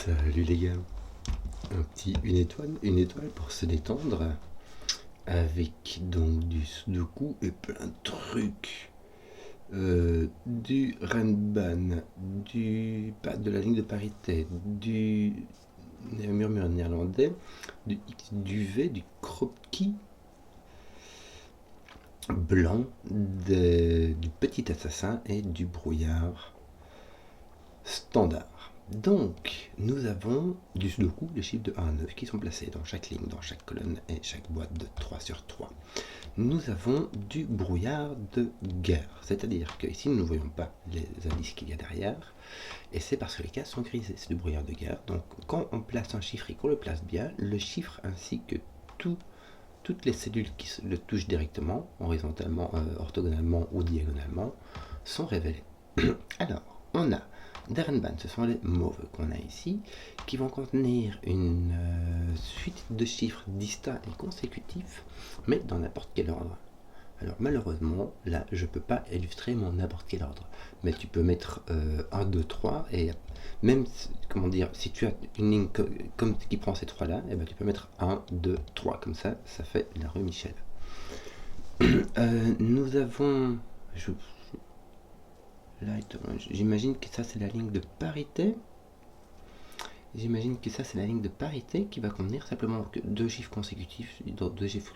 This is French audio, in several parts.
Salut les gars, une étoile pour se détendre avec donc du sudoku et plein de trucs, du Renban, du pas de la ligne de parité, du murmure néerlandais, du X, du V, du croquis blanc, du petit assassin et du brouillard standard. Donc, nous avons du sudoku, les chiffres de 1 à 9 qui sont placés dans chaque ligne, dans chaque colonne et chaque boîte de 3 sur 3. Nous avons du brouillard de guerre, c'est-à-dire que ici nous ne voyons pas les indices qu'il y a derrière, et c'est parce que les cases sont grisées, c'est du brouillard de guerre. Donc, quand on place un chiffre et qu'on le place bien, le chiffre ainsi que toutes les cellules qui le touchent directement, horizontalement, orthogonalement ou diagonalement, sont révélées. Alors, on a Derenban, ce sont les mauves qu'on a ici, qui vont contenir une suite de chiffres distincts et consécutifs, mais dans n'importe quel ordre. Alors malheureusement, là, je ne peux pas illustrer mon n'importe quel ordre, mais tu peux mettre 1, 2, 3, et même, comment dire, si tu as une ligne comme qui prend ces trois-là, et ben tu peux mettre 1, 2, 3, comme ça fait la rue Michel. Nous avons... J'imagine que ça c'est la ligne de parité. J'imagine que ça c'est la ligne de parité qui va contenir simplement deux chiffres consécutifs, deux chiffres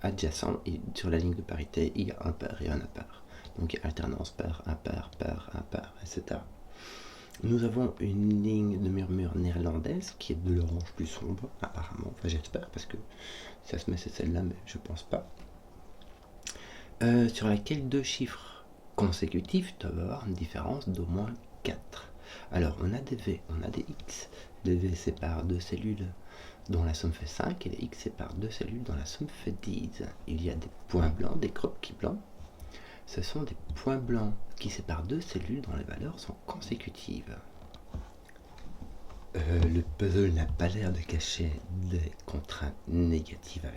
adjacents, et sur la ligne de parité il y a un pair et un impair. Donc il y a alternance pair, impair, etc. Nous avons une ligne de murmure néerlandaise qui est de l'orange plus sombre, apparemment. Enfin j'espère, parce que ça se met c'est celle-là, mais je pense pas. Sur laquelle deux chiffres consécutifs doivent avoir une différence d'au moins 4. Alors on a des V, on a des X. Les V séparent deux cellules dont la somme fait 5 et les X séparent deux cellules dont la somme fait 10. Il y a des points blancs, des croquis blancs. Ce sont des points blancs qui séparent deux cellules dont les valeurs sont consécutives. Le puzzle n'a pas l'air de cacher des contraintes négatives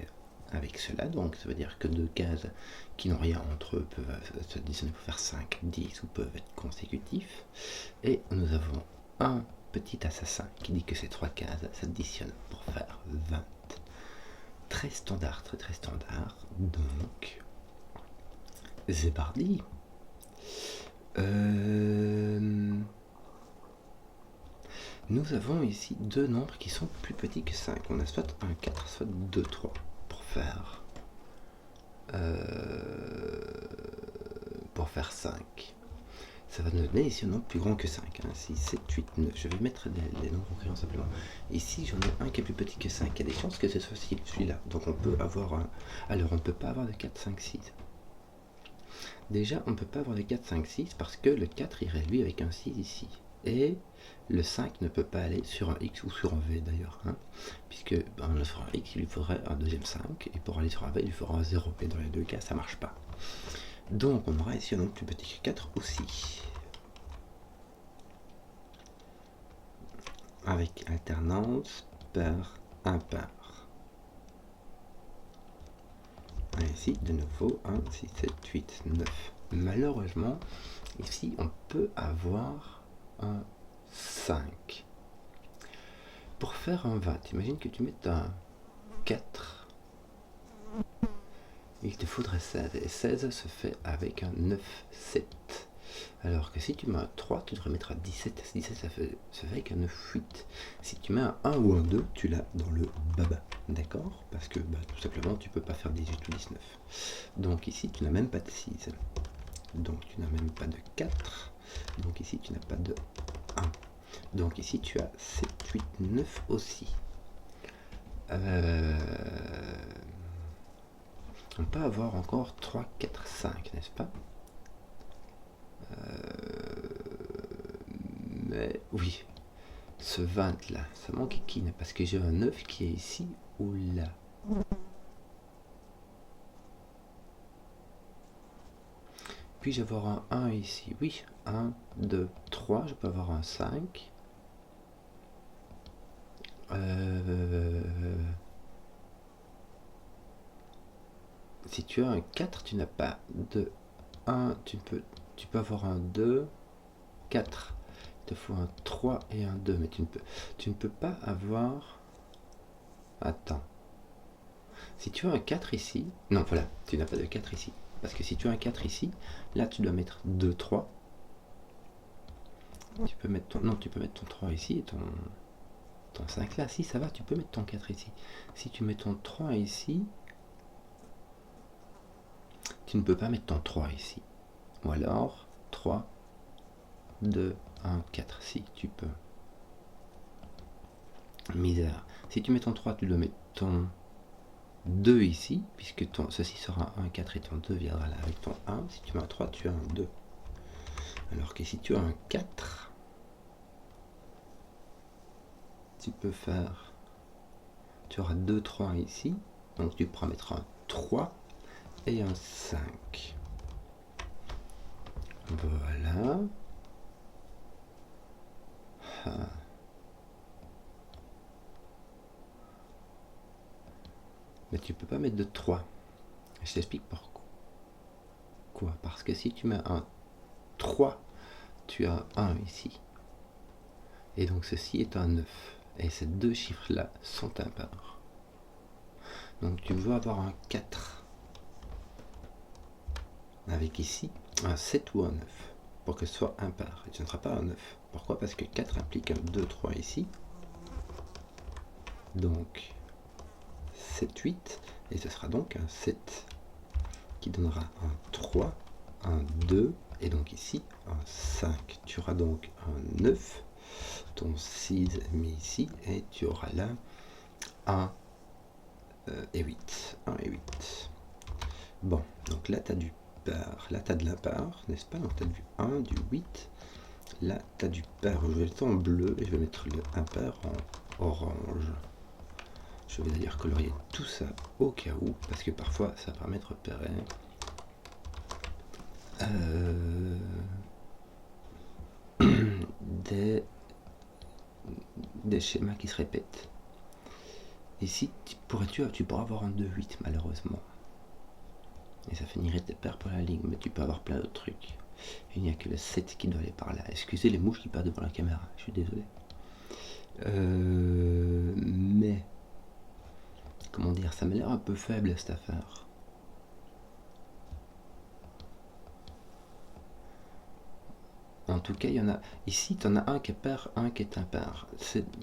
avec cela, donc ça veut dire que deux cases qui n'ont rien entre eux peuvent se additionner pour faire 5, 10 ou peuvent être consécutifs. Et nous avons un petit assassin qui dit que ces trois cases s'additionnent pour faire 20. Très standard, très standard. Donc, c'est parti. Nous avons ici deux nombres qui sont plus petits que 5. On a soit un 4, soit 2, 3 pour faire 5. Ça va nous donner ici un nombre plus grand que 5. 6, 7, 8, 9. Je vais mettre les nombres au crayon simplement. Ici, j'en ai un qui est plus petit que 5. Il y a des chances que ce soit celui-là. Donc on peut avoir un... Alors on ne peut pas avoir de 4, 5, 6. Déjà, on ne peut pas avoir de 4, 5, 6 parce que le 4 irait lui avec un 6 ici. Et le 5 ne peut pas aller sur un X ou sur un V d'ailleurs, puisque sur un X il lui faudrait un deuxième 5, et pour aller sur un V il lui faudra un 0, et dans les deux cas ça marche pas. Donc on aura ici un nombre plus petit que 4 aussi, avec alternance pair impair. Et ici de nouveau 1, 6, 7, 8, 9. Malheureusement ici on peut avoir un 5. Pour faire un 20, imagine que tu mettes un 4, il te faudrait 16, et 16 se fait avec un 9, 7. Alors que si tu mets un 3, tu devrais mettre un 17, 17 ça fait avec un 9, 8. Si tu mets un 1 ou un 2, tu l'as dans le baba, d'accord? Parce que tout simplement tu peux pas faire 18 ou 19. Donc ici tu n'as même pas de 6, donc tu n'as même pas de 4, donc ici tu n'as pas de 1. Donc ici tu as 7, 8, 9 aussi. On peut avoir encore 3, 4, 5, n'est-ce pas? Mais oui, ce 20 là, ça manque qui? Parce que j'ai un 9 qui est ici ou là. Puis-je avoir un 1 ici? Oui, 1, 2, 3, je peux avoir un 5. Si tu as un 4, tu n'as pas de 1, tu peux avoir un 2, 4. te faut un 3 et un 2, mais tu ne peux pas avoir... Attends. Si tu as un 4 ici... Non, voilà, tu n'as pas de 4 ici. Parce que si tu as un 4 ici, là tu dois mettre 2, 3. Tu peux mettre ton... Non, tu peux mettre ton 3 ici et ton 5 là. Si, ça va, tu peux mettre ton 4 ici. Si tu mets ton 3 ici, tu ne peux pas mettre ton 3 ici. Ou alors, 3, 2, 1, 4. Si, tu peux. Misère. Si tu mets ton 3, tu dois mettre ton 2 ici, puisque ceci sera un 4 et ton 2 viendra là avec ton 1. Si tu mets un 3, tu as un 2. Alors que si tu as un 4, tu peux faire... Tu auras 2, 3 ici. Donc tu pourras mettre un 3 et un 5. Voilà. Ah. Mais tu peux pas mettre de 3. Je t'explique pourquoi. Parce que si tu mets un 3, tu as 1 ici. Et donc ceci est un 9. Et ces deux chiffres-là sont impairs. Donc tu veux avoir un 4 avec ici un 7 ou un 9 pour que ce soit impair. Et tu ne seras pas un 9. Pourquoi? Parce que 4 implique un 2, 3 ici. Donc 7, 8. Et ce sera donc un 7 qui donnera un 3, un 2. Et donc ici un 5. Tu auras donc un 9. Ton 6 est mis ici. Et tu auras là 1 et 8. 1 et 8. Bon, donc là tu as du pair. Là tu as de l'impair, n'est-ce pas? Donc tu as du 1, du 8. Là tu as du pair. Je vais le mettre en bleu et je vais mettre le impair en orange. Je vais d'ailleurs colorier tout ça au cas où, parce que parfois ça permet de repérer des schémas qui se répètent. Ici, tu pourras avoir un 2-8 malheureusement. Et ça finirait de perdre pour la ligne, mais tu peux avoir plein d'autres trucs. Il n'y a que le 7 qui doit aller par là. Excusez les mouches qui passent devant la caméra, je suis désolé. Mais, comment dire, ça m'a l'air un peu faible cette affaire. En tout cas, il y en a. Ici, tu en as un qui est pair, un qui est impair.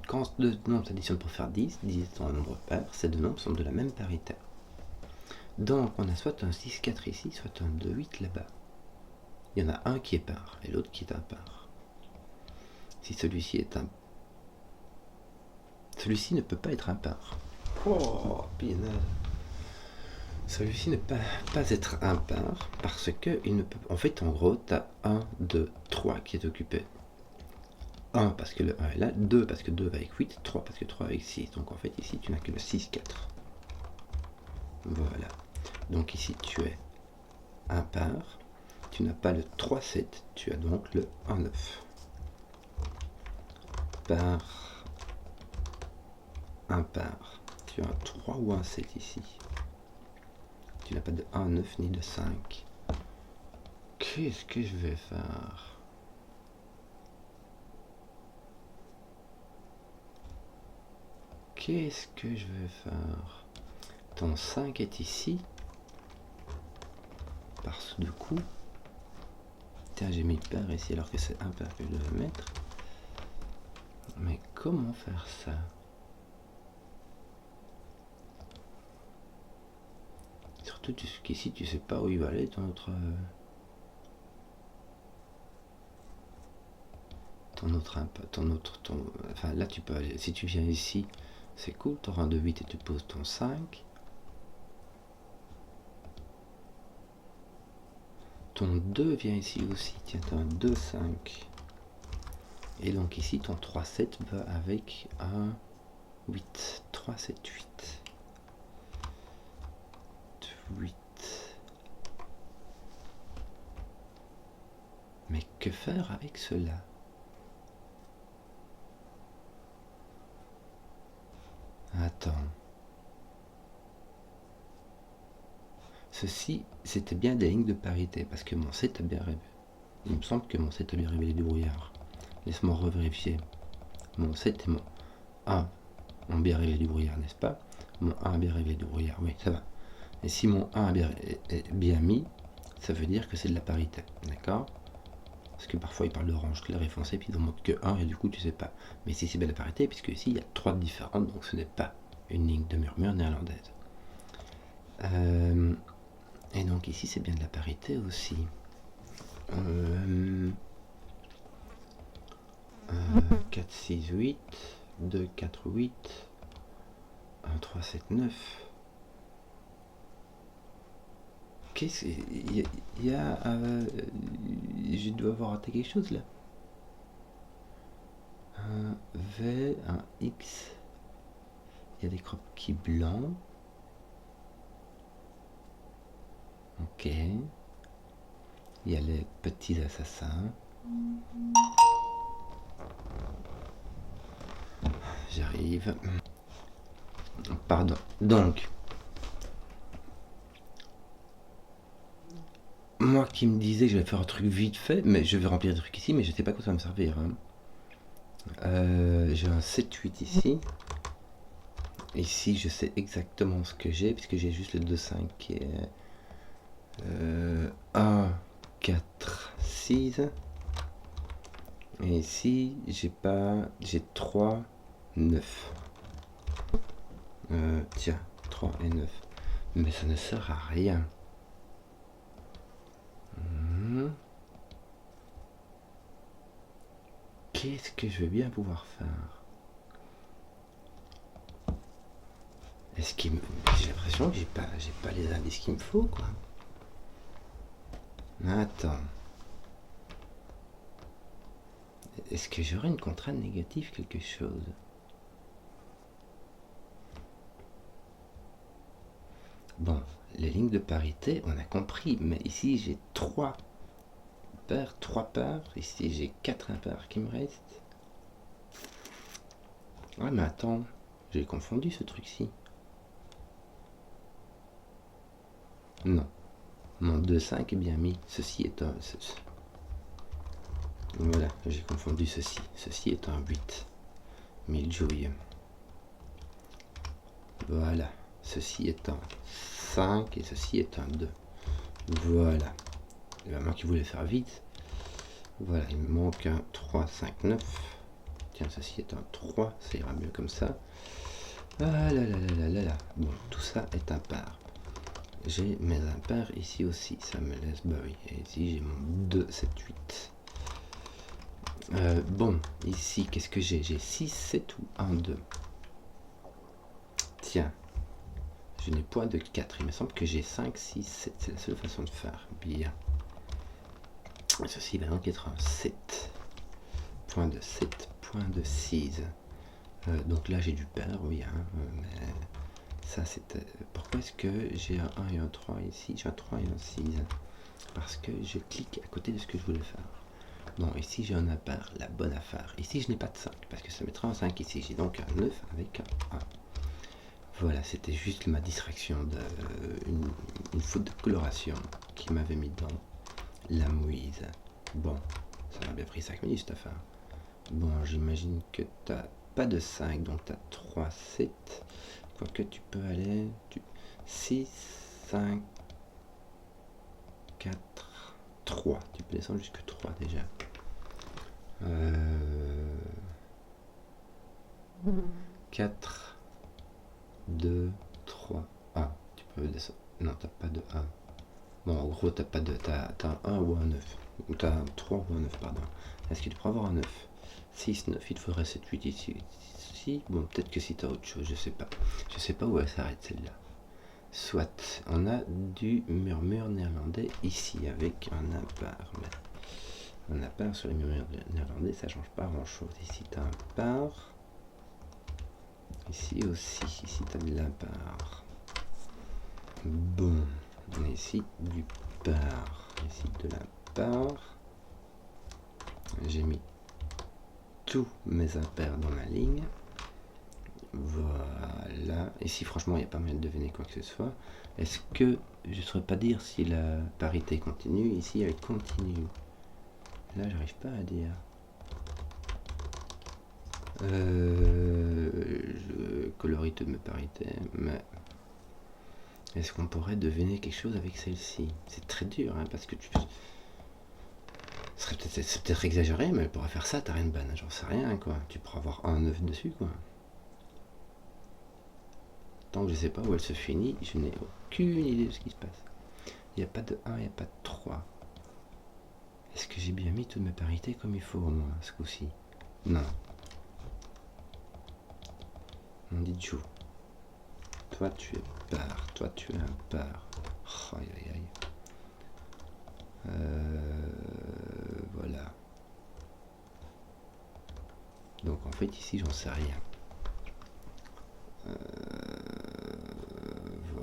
Quand deux nombres s'additionnent pour faire 10, 10 étant un nombre pair, ces deux nombres sont de la même parité. Donc, on a soit un 6, 4 ici, soit un 2, 8 là-bas. Il y en a un qui est pair et l'autre qui est impair. Si celui-ci est un... Celui-ci ne peut pas être impair. Oh, punaise. Celui-ci ne peut pas être impair parce que il ne peut... En fait, en gros, tu as 1, 2, 3 qui est occupé. 1 parce que le 1 est là, 2 parce que 2 va avec 8, 3 parce que 3 avec 6. Donc en fait, ici, tu n'as que le 6, 4. Voilà. Donc ici, tu es impair. Tu n'as pas le 3, 7. Tu as donc le 1, 9. Par impair. Tu as un 3 ou un 7 ici. Tu n'as pas de 1, 9 ni de 5. Qu'est-ce que je vais faire? Qu'est-ce que je vais faire? Ton 5 est ici. Parce que du coup... Tiens, j'ai mis pair ici alors que c'est impair que je devais mettre. Mais comment faire ça? Surtout qu'ici tu sais pas où il va aller ton autre... Enfin là tu peux aller... Si tu viens ici, c'est cool, tu auras un 2, 8 et tu poses ton 5. Ton 2 vient ici aussi, tiens, tu as un 2, 5. Et donc ici, ton 3, 7 va avec un 8. 3, 7, 8. 8. Mais que faire avec cela? Attends. Ceci, c'était bien des lignes de parité, parce que mon 7 a bien révélé. Il me semble que mon 7 a bien révélé du brouillard. Laisse-moi revérifier. Mon 7 et mon 1 ont bien réglé du brouillard, n'est-ce pas? Mon 1 a bien réglé du brouillard, oui, ça va. Et si mon 1 est bien mis, ça veut dire que c'est de la parité, d'accord? Parce que parfois ils parlent d'orange clair et foncé, puis ils n'en montrent que 1 et du coup tu sais pas. Mais ici c'est bien la parité, puisque ici il y a 3 différentes, donc ce n'est pas une ligne de murmure néerlandaise. Et donc ici c'est bien de la parité aussi. 4, 6, 8, 2, 4, 8, 1, 3, 7, 9. Qu'est-ce qu'il y a je dois avoir raté quelque chose là. Un V, un X. Il y a des croquis blancs. Ok. Il y a les petits assassins. J'arrive. Pardon. Donc, moi qui me disais que je vais faire un truc vite fait, mais je vais remplir des trucs ici, mais je sais pas quoi ça va me servir. Hein. J'ai un 7-8 ici. Ici, je sais exactement ce que j'ai, puisque j'ai juste le 2-5 qui est 1, 4, 6. Et ici, j'ai 3, 9. Tiens, 3 et 9. Mais ça ne sert à rien. Qu'est-ce que je vais bien pouvoir faire? J'ai l'impression que j'ai pas les indices qu'il me faut, quoi. Attends. Est-ce que j'aurais une contrainte négative, quelque chose? Bon, les lignes de parité, on a compris, mais ici j'ai 3 paires, 3 paires. Ici j'ai 4 impairs qui me restent. Ouais, mais attends, j'ai confondu ce truc-ci. Non. Mon 2-5 est bien mis. Ceci est un... Voilà, j'ai confondu ceci. Ceci est un 8. Mille jouilles. Voilà. Ceci est un 5 et ceci est un 2. Voilà. Il y a moi qui voulais faire vite. Voilà, il me manque un 3, 5, 9. Tiens, ceci est un 3, ça ira mieux comme ça. Ah là là là là là là. Bon, tout ça est impair. J'ai mes impairs ici aussi, ça me laisse... Bah oui, et ici j'ai mon 2, 7, 8. Bon, ici, qu'est-ce que j'ai? J'ai 6, 7 ou 1, 2. Tiens, je n'ai point de 4. Il me semble que j'ai 5, 6, 7. C'est la seule façon de faire. Bien. Ceci va donc être un 7. Point de 7, point de 6. Donc là, j'ai du pair, oui. Hein, mais ça, c'était... Pourquoi est-ce que j'ai un 1 et un 3 ici? J'ai un 3 et un 6. Parce que je clique à côté de ce que je voulais faire. Bon, ici j'ai un impair, la bonne affaire. Ici je n'ai pas de 5, parce que ça mettra un 5 ici. J'ai donc un 9 avec un 1. Voilà, c'était juste ma distraction, une faute de coloration qui m'avait mis dans la mouise. Bon, ça m'a bien pris 5 minutes cette affaire. Bon, j'imagine que tu n'as pas de 5, donc tu as 3, 7. Quoique tu peux aller... 6, 5, 4... 3, tu peux descendre jusque 3 déjà. 4, 2, 3, 1. Tu peux descendre. Non, t'as pas de 1. Bon, en gros, t'as pas de. T'as un 1 ou un 9. Ou t'as un 3 ou un 9, pardon. Est-ce que tu pourrais avoir un 9? 6, 9, il te faudrait 7, 8 ici. Bon, peut-être que si t'as autre chose, je sais pas. Je sais pas où elle s'arrête celle-là. Soit, on a du murmure néerlandais ici avec un impair. Mais un impair sur les murmures néerlandais, ça change pas grand chose. Ici, t'as un impair. Ici aussi, ici, t'as de l'impair. Bon, ici, du par. Ici, de l'impair. J'ai mis tous mes impairs dans ma ligne. Voilà. Ici, franchement, il n'y a pas moyen de deviner quoi que ce soit. Est-ce que je ne saurais pas dire si la parité continue? Ici, elle continue. Là, j'arrive pas à dire. Coloris toutes mes parités, mais est-ce qu'on pourrait deviner quelque chose avec celle-ci? C'est très dur, hein, parce que c'est peut-être exagéré, mais elle pourra faire ça, t'as rien de ban, j'en sais rien, quoi. Tu pourras avoir un 9 dessus, quoi. Tant que je sais pas où elle se finit, je n'ai aucune idée de ce qui se passe. Il n'y a pas de 1, il n'y a pas de 3. Est-ce que j'ai bien mis toutes mes parités comme il faut, moi, ce coup-ci? Non. On dit Joe. Toi, tu es par. Toi, tu es un par. Oh, aïe, aïe, aïe. Voilà. Donc, en fait, ici, j'en sais rien.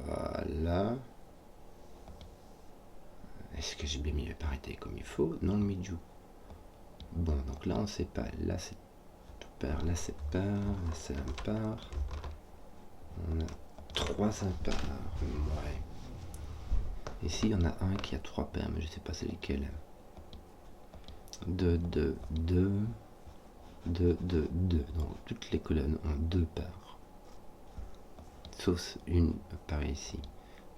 Voilà. Est-ce que j'ai bien mis mes parités comme il faut? Non, le midjou. Bon, donc là, on ne sait pas. Là, c'est pair. Là, c'est par. Là, c'est impar. On a 3 impars. Ouais. Ici, il y en a un qui a 3 paires, mais je ne sais pas c'est lesquels. 2, 2, 2. 2, 2, 2. Donc, toutes les colonnes ont 2 paires. Sauf une par ici.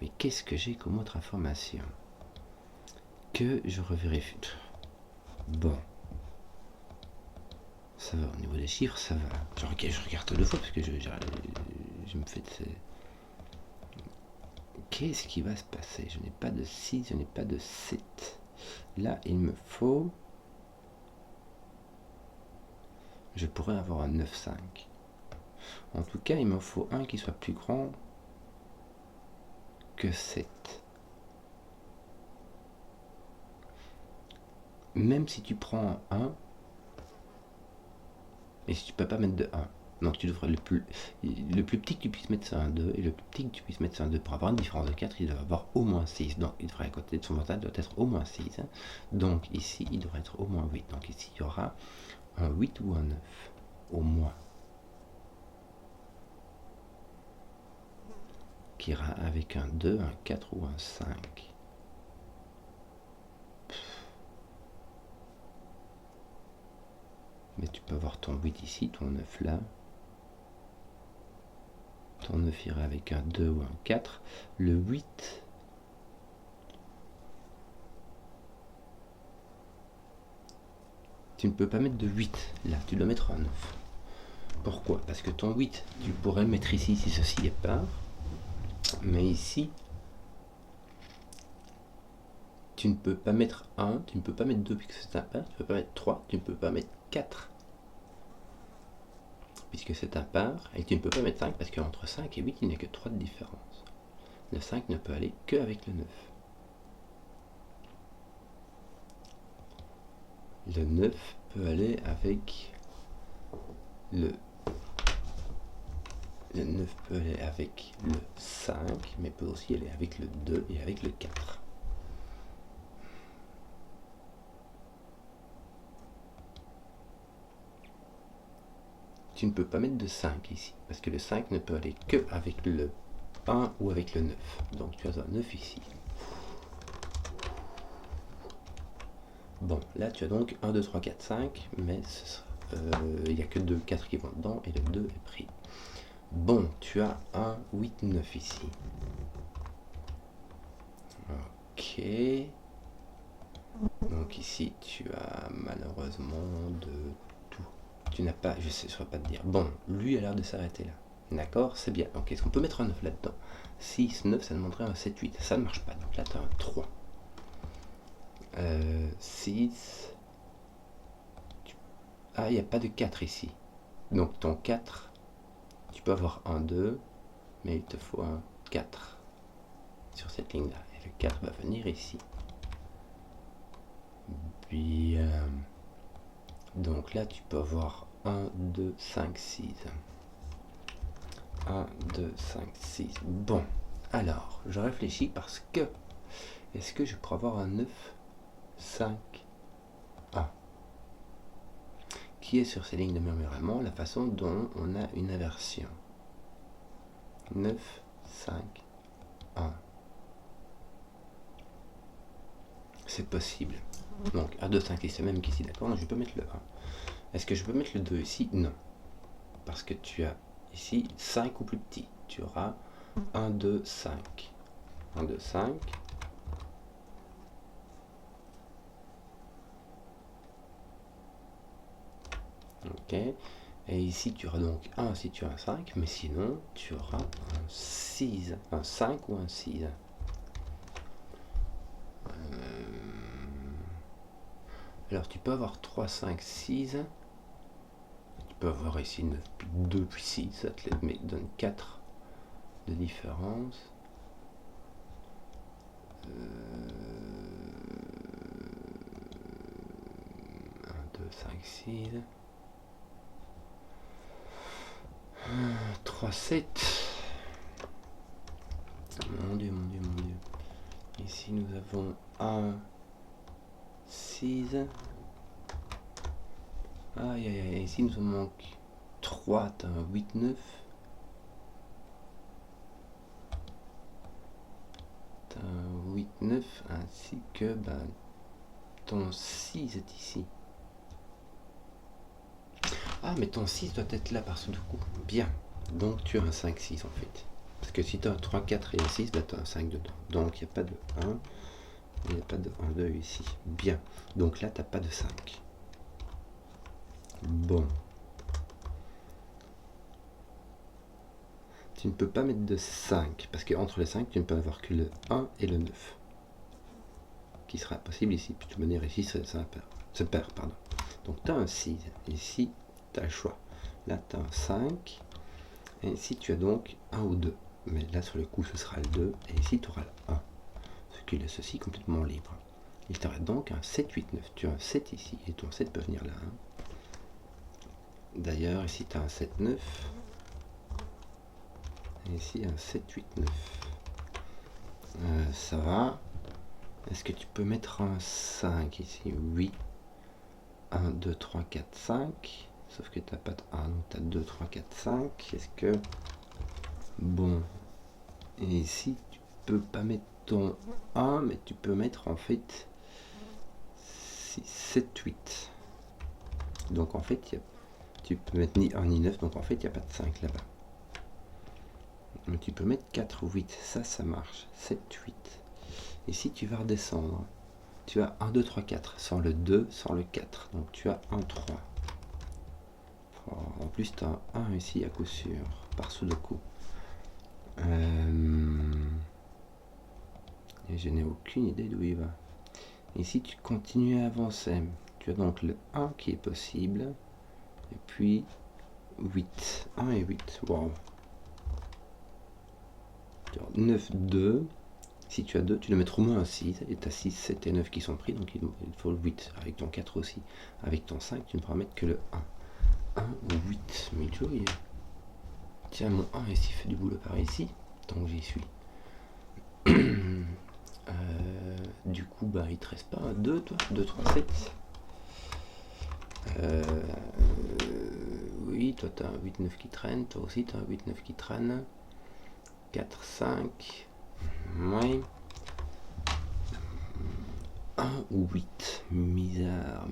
Mais qu'est-ce que j'ai comme autre information? Que je revérifie. Bon. Ça va, au niveau des chiffres, ça va. Je regarde deux fois parce que je me fais de ces... Qu'est-ce qui va se passer? Je n'ai pas de 6, je n'ai pas de 7. Là, il me faut... Je pourrais avoir un 9-5. En tout cas, il me faut un qui soit plus grand que 7. Même si tu prends un 1, et si tu peux pas mettre de 1, donc tu devrais le plus petit que tu puisses mettre c'est un 2, et le plus petit que tu puisses mettre c'est un 2. Pour avoir une différence de 4, il doit avoir au moins 6. Donc il devrait à côté de son mental doit être au moins 6. Hein. Donc ici, il devrait être au moins 8. Donc ici, il y aura un 8 ou un 9. Au moins. Qui ira avec un 2, un 4 ou un 5. Mais tu peux avoir ton 8 ici, ton 9 là. Ton 9 ira avec un 2 ou un 4. Le 8... Tu ne peux pas mettre de 8 là, tu dois mettre un 9. Pourquoi? Parce que ton 8, tu pourrais le mettre ici si ceci est par. Mais ici, tu ne peux pas mettre 1, tu ne peux pas mettre 2 puisque c'est un par, tu ne peux pas mettre 3, tu ne peux pas mettre 4 puisque c'est un par, et tu ne peux pas mettre 5 parce qu'entre 5 et 8, il n'y a que 3 de différence. Le 5 ne peut aller qu'avec le 9. Le 9 peut aller avec le 9 peut aller avec le 5, mais peut aussi aller avec le 2 et avec le 4. Tu ne peux pas mettre de 5 ici, parce que le 5 ne peut aller que avec le 1 ou avec le 9. Donc tu as un 9 ici. Bon, là tu as donc 1, 2, 3, 4, 5, mais il n'y a que 2, 4 qui vont dedans, et le 2 est pris. Bon, tu as un 8, 9 ici. Ok. Donc ici, tu as malheureusement de tout. Tu n'as pas, je ne saurais pas te dire. Bon, lui a l'air de s'arrêter là. D'accord, c'est bien. Donc est-ce qu'on peut mettre un 9 là-dedans? 6, 9, ça demanderait un 7, 8. Ça ne marche pas. Donc là, tu as un 3. 6. Ah, il n'y a pas de 4 ici. Donc ton 4, tu peux avoir un 2, mais il te faut un 4 sur cette ligne-là. Et le 4 va venir ici. Bien. Donc là, tu peux avoir 1, 2, 5, 6. 1, 2, 5, 6. Bon, alors, je réfléchis parce que... Est-ce que je pourrais avoir un 9, 5, 1 qui est sur ces lignes de murmurement la façon dont on a une inversion. 9, 5, 1. C'est possible. Donc, 1, 2, 5, c'est même qu'ici, d'accord? Donc, je peux mettre le 1. Est-ce que je peux mettre le 2 ici? Non. parce que tu as ici 5 ou plus petit. Tu auras 1, 2, 5. 1, 2, 5. Ok. Et ici, tu auras donc 1 si tu as un 5, mais sinon, tu auras un 6, un 5 ou un 6. Alors, tu peux avoir 3, 5, 6. Tu peux avoir ici 9, puis 2, puis 6. Ça te donne 4 de différence. 1, 2, 5, 6. 3, 7. Mon Dieu, mon Dieu, mon Dieu. Ici, nous avons 1, 6. Aïe, aïe, aïe. Ici, nous en manque 3. T'as un 8, 9. T'as un 8, 9. Ainsi que ton 6 est ici. Ah, mais ton 6 doit être là par ce coup. Bien. Donc, tu as un 5, 6 en fait. Parce que si tu as un 3, 4 et un 6, tu as un 5 dedans. Donc, il n'y a pas de 1. Il n'y a pas de 1, 2 ici. Bien. Donc là, tu n'as pas de 5. Bon. Tu ne peux pas mettre de 5. Parce qu'entre les 5, tu ne peux avoir que le 1 et le 9. Qui sera possible ici. Puis de toute manière, ici, ça perd. Pardon. Donc, tu as un 6. Ici, tu as le choix. Là, tu as un 5. Et ici, tu as donc 1 ou 2. Mais là, sur le coup, ce sera le 2. Et ici, tu auras le 1. Ce qui laisse ceci complètement libre. Il te reste donc un 7, 8, 9. Tu as un 7 ici. Et ton 7 peut venir là. D'ailleurs, ici, tu as un 7, 9. Et ici, un 7, 8, 9. Ça va. Est-ce que tu peux mettre un 5 ici? Oui. 1, 2, 3, 4, 5. Sauf que tu n'as pas de 1, donc tu as 2, 3, 4, 5. Est-ce que... Bon. Et ici, tu peux pas mettre ton 1, mais tu peux mettre en fait 6, 7, 8. Donc en fait, tu peux mettre ni 1 ni 9, donc en fait, il n'y a pas de 5 là-bas. Mais tu peux mettre 4 ou 8, ça marche. 7, 8. Et si tu vas redescendre, tu as 1, 2, 3, 4, sans le 2, sans le 4. Donc tu as 1, 3. En plus, tu as un 1 ici à coup sûr, par Sudoku. Et je n'ai aucune idée d'où il va. Et si tu continues à avancer, tu as donc le 1 qui est possible, et puis 8. 1 et 8, wow. 9, 2. Si tu as 2, tu dois mettre au moins un 6, et tu as 6, 7 et 9 qui sont pris, donc il faut le 8. Avec ton 4 aussi. Avec ton 5, tu ne pourras mettre que le 1. 1 ou 8, mais joyeux. Tiens, mon 1 ici fait du boulot par ici, tant que j'y suis. Du coup, il te reste pas un 2, toi 2, 3, 7. Oui, toi tu as un 8, 9 qui traîne, toi aussi tu as un 8, 9 qui traîne. 4, 5. Oui. 1 ou 8. Misère.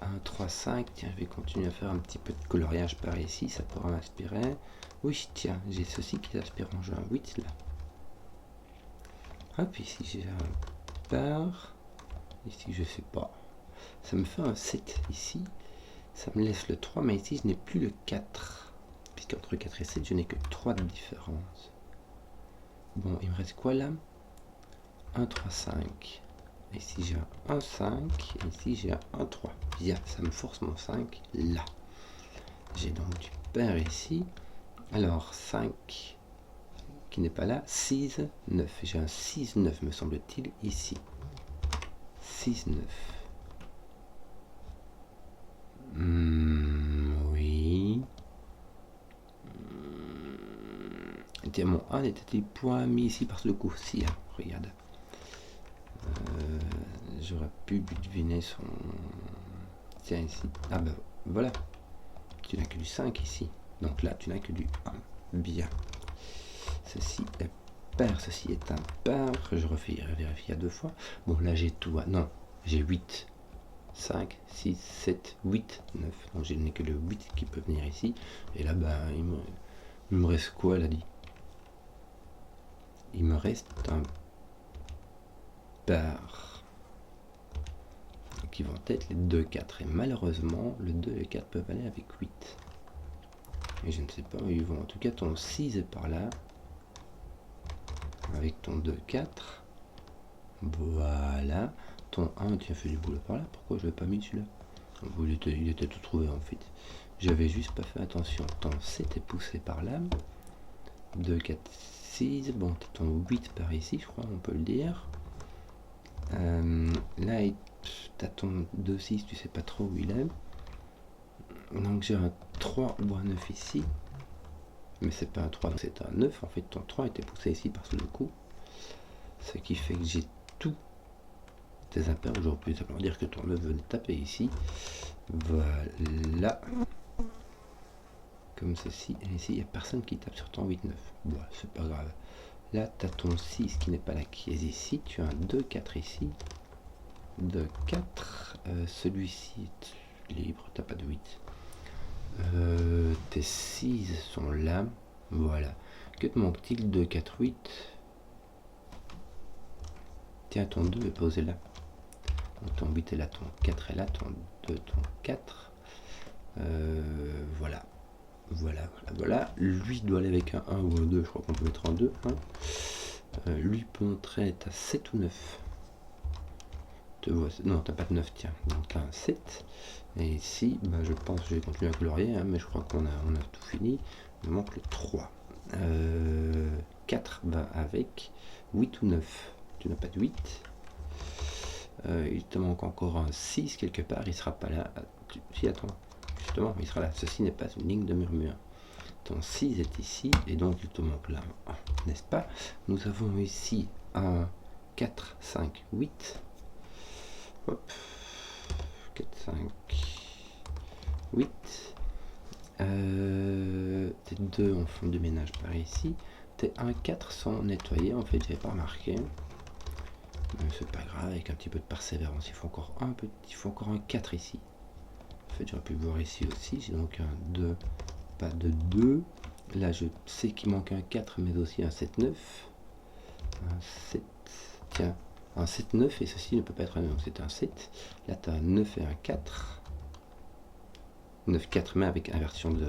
1, 3, 5. Tiens, je vais continuer à faire un petit peu de coloriage par ici, ça pourra m'inspirer. Oui, tiens, j'ai ceci qui s'aspire en jeu. Un 8 là. Hop, ici j'ai un par. Ici, je sais pas. Ça me fait un 7 ici. Ça me laisse le 3, mais ici, je n'ai plus le 4. Puisqu'entre 4 et 7, je n'ai que 3 de différence. Bon, il me reste quoi là? 1, 3, 5. Ici, j'ai un 1, 5. Et ici, j'ai un 1, 3. Bien, ça me force mon 5 là. J'ai donc du pair ici. Alors, 5 qui n'est pas là. 6, 9. J'ai un 6, 9, me semble-t-il, ici. 6, 9. Oui. Tiens, mon 1 était point mis ici par le coup. Si, hein, regarde. J'aurais pu deviner son... Tiens, ici. Ah ben, voilà. Tu n'as que du 5 ici. Donc là, tu n'as que du 1. Bien. Ceci est pair, ceci est un pair. Je refais vérifier à 2 fois. Bon, là, j'ai tout. Non, j'ai 8. 5, 6, 7, 8, 9. Donc je n'ai que le 8 qui peut venir ici. Et là, ben, il me reste quoi, elle a dit? Il me reste un par qui vont être les 2, 4. Et malheureusement, le 2 et 4 peuvent aller avec 8. Et je ne sais pas où ils vont. En tout cas, ton 6 est par là. Avec ton 2, 4. Voilà. Ton 1, tu as fait du boulot par là. Pourquoi je l'ai pas mis celui-là? Il était tout trouvé en fait. J'avais juste pas fait attention. Ton 7 est poussé par là. 2, 4, 6. Bon, tu as ton 8 par ici, je crois, on peut le dire. Là, tu as ton 2, 6, tu sais pas trop où il est. Donc j'ai un 3 ou un 9 ici. Mais c'est pas un 3, c'est un 9. En fait, ton 3 était poussé ici par ce coup. Ce qui fait que j'ai tout tes impairs. J'aurais pu simplement dire que ton 9 venait taper ici. Voilà. Comme ceci. Et ici, il n'y a personne qui tape sur ton 8, 9. Bon, c'est pas grave. Là, tu as ton 6 qui n'est pas là, qui est ici. Tu as un 2, 4 ici. 2, 4. Celui-ci est libre. Tu n'as pas de 8. Tes 6 sont là. Voilà. Que te manque-t-il? 2, 4, 8. Tiens, ton 2 est posé là. Donc ton 8 est là, ton 4 est là, ton 2, ton 4. Voilà. Voilà. Lui doit aller avec un 1 ou un 2, je crois qu'on peut mettre en 2. Lui peut entrer, être à 7 ou 9. Non, t'as pas de 9, tiens. Donc t'as un 7. Et ici, bah, je pense que je vais continuer à colorier, mais je crois qu'on a tout fini. Il me manque le 3. 4 va avec 8 ou 9. Tu n'as pas de 8. Il te manque encore un 6 quelque part, il sera pas là. Si, attends, justement, il sera là. Ceci n'est pas une ligne de murmure. Ton 6 est ici, et donc il te manque là, n'est-ce pas? Nous avons ici un 4, 5, 8. Hop. 4, 5, 8. Tes 2 en fond de ménage par ici. Tes 1, 4 sont nettoyés, en fait, j'avais pas remarqué. Mais c'est pas grave, avec un petit peu de persévérance. Il faut encore un 4 ici. En fait, j'aurais pu le voir ici aussi. J'ai donc un 2, pas de 2. Là, je sais qu'il manque un 4, mais aussi un 7, 9. Un 7, tiens, un 7, 9, et ceci ne peut pas être un 9, donc c'est un 7. Là, tu as un 9 et un 4. 9, 4, mais avec inversion de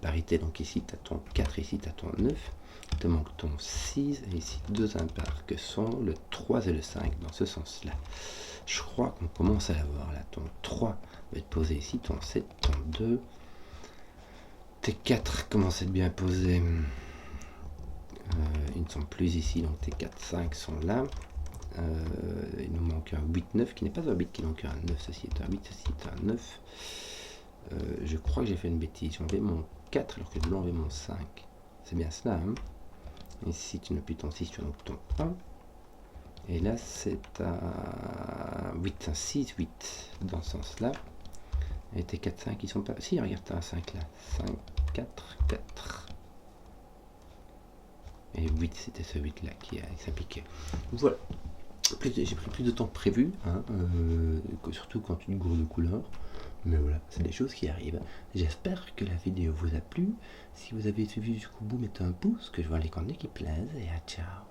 parité. Donc ici, tu as ton 4, ici, tu as ton 9. Il te manque ton 6 et ici 2 impairs que sont le 3 et le 5 dans ce sens-là. Je crois qu'on commence à l'avoir là. Ton 3 va être posé ici, ton 7, ton 2. Tes 4 commencent à être bien posés. Ils ne sont plus ici, donc tes 4, 5 sont là. Il nous manque un 8, 9 qui n'est pas un 8, qui manque un 9. Ceci est un 8, ceci est un 9. Je crois que j'ai fait une bêtise. J'ai enlevé mon 4 alors que je dois enlever mon 5. C'est bien cela, hein. Ici, tu n'as plus ton 6, tu as donc ton 1. Et là, c'est un 8, un 6, 8 dans ce sens-là. Et tes 4, 5 qui sont pas... Si, regarde, tu as un 5 là. 5, 4, 4. Et 8, c'était ce 8 là qui s'appliquait. Voilà. J'ai pris plus de temps que prévu, hein, surtout quand tu gourdes de couleurs. Mais voilà, c'est des choses qui arrivent. J'espère que la vidéo vous a plu. Si vous avez suivi jusqu'au bout, mettez un pouce, que je vois les contenus qui plaisent. Et à ciao.